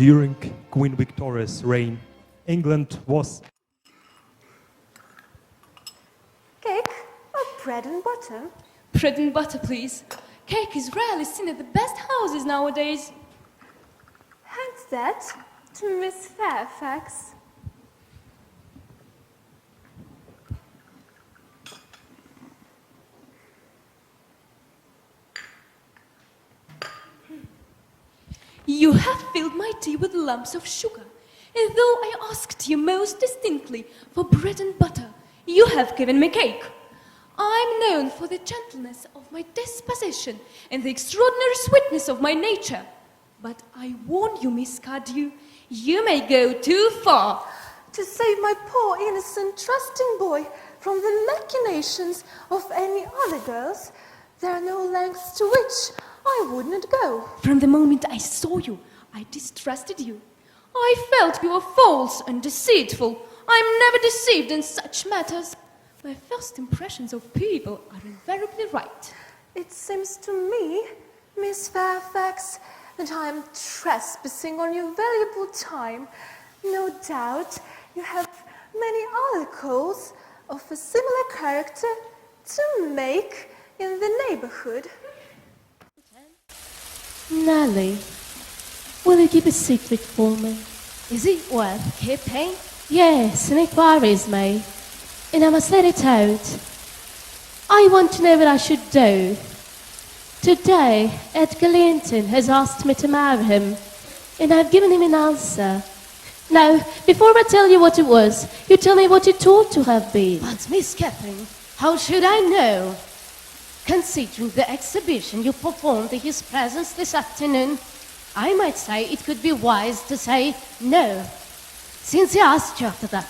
during Queen Victoria's reign, England was... Cake or bread and butter? Bread and butter, please. Cake is rarely seen at the best houses nowadays. Hand that to Miss Fairfax. You have filled my tea with lumps of sugar, and though I asked you most distinctly for bread and butter, you have given me cake. I'm known for the gentleness of my disposition and the extraordinary sweetness of my nature. But I warn you, Miss Cardew, you may go too far. To save my poor, innocent, trusting boy from the machinations of any other girls, there are no lengths to which I would not go. From the moment I saw you, I distrusted you. I felt you were false and deceitful. I'm never deceived in such matters. My first impressions of people are invariably right. It seems to me, Miss Fairfax, that I am trespassing on your valuable time. No doubt you have many articles of a similar character to make in the neighborhood. Nellie, will you keep a secret for me? Is it worth keeping? Yes, an inquiry is made, and I must let it out. I want to know what I should do. Today, Edgar Linton has asked me to marry him, and I've given him an answer. Now, before I tell you what it was, you tell me what it ought to have been. But, Miss Catherine, how should I know? Considering the exhibition you performed in his presence this afternoon, I might say it could be wise to say no. Since he asked you after that,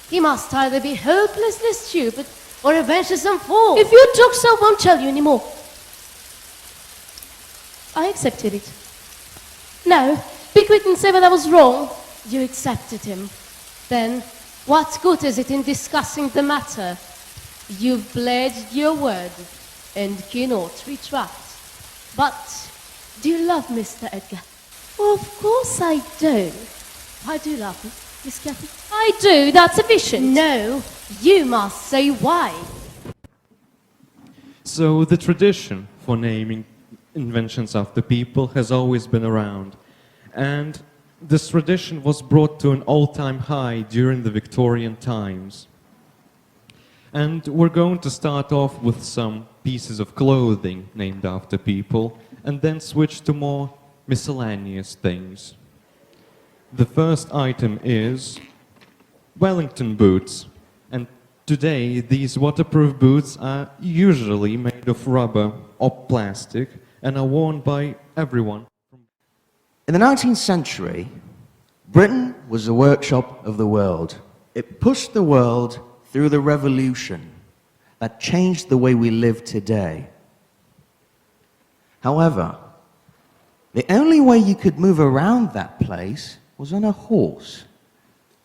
he must either be hopelessly stupid or a venturesome fool. If you talk so, I won't tell you anymore. I accepted it. Now, be quick and say that I was wrong. You accepted him. Then, what good is it in discussing the matter? You've pledged your word and cannot retract. But, do you love Mr. Edgar? Well, of course I do. Why do you love him, Miss Catherine? I do, that's sufficient. No, you must say why. So the tradition for naming inventions after people has always been around. And this tradition was brought to an all-time high during the Victorian times. And we're going to start off with some pieces of clothing named after people, and then switch to more miscellaneous things. The first item is Wellington boots, and today these waterproof boots are usually made of rubber or plastic and are worn by everyone. In the 19th century, Britain was the workshop of the world. It pushed the world through the revolution that changed the way we live today. However, the only way you could move around that place was on a horse.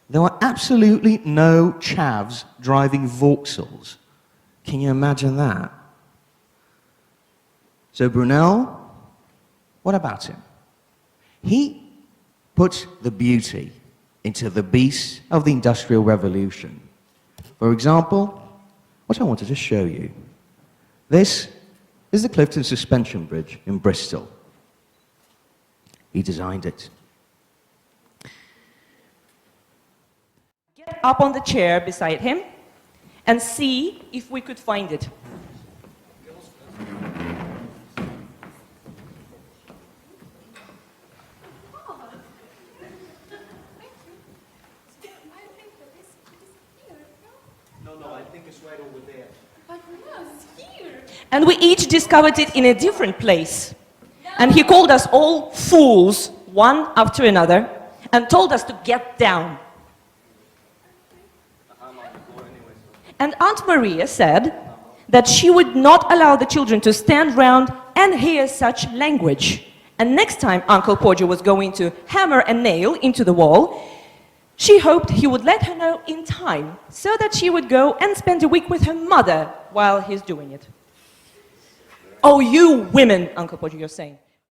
There were absolutely no chavs driving Vauxhalls. Can you imagine that? So Brunel, what about him? He put the beauty into the beast of the Industrial Revolution. For example, what I wanted to show you. This is the Clifton Suspension Bridge in Bristol. He designed it. Get up on the chair beside him and see if we could find it. And we each discovered it in a different place. And he called us all fools, one after another, and told us to get down. And Aunt Maria said that she would not allow the children to stand round and hear such language. And next time Uncle Podger was going to hammer a nail into the wall, she hoped he would let her know in time, so that she would go and spend a week with her mother while he's doing it. Oh, you women, Uncle Podger, you're saying.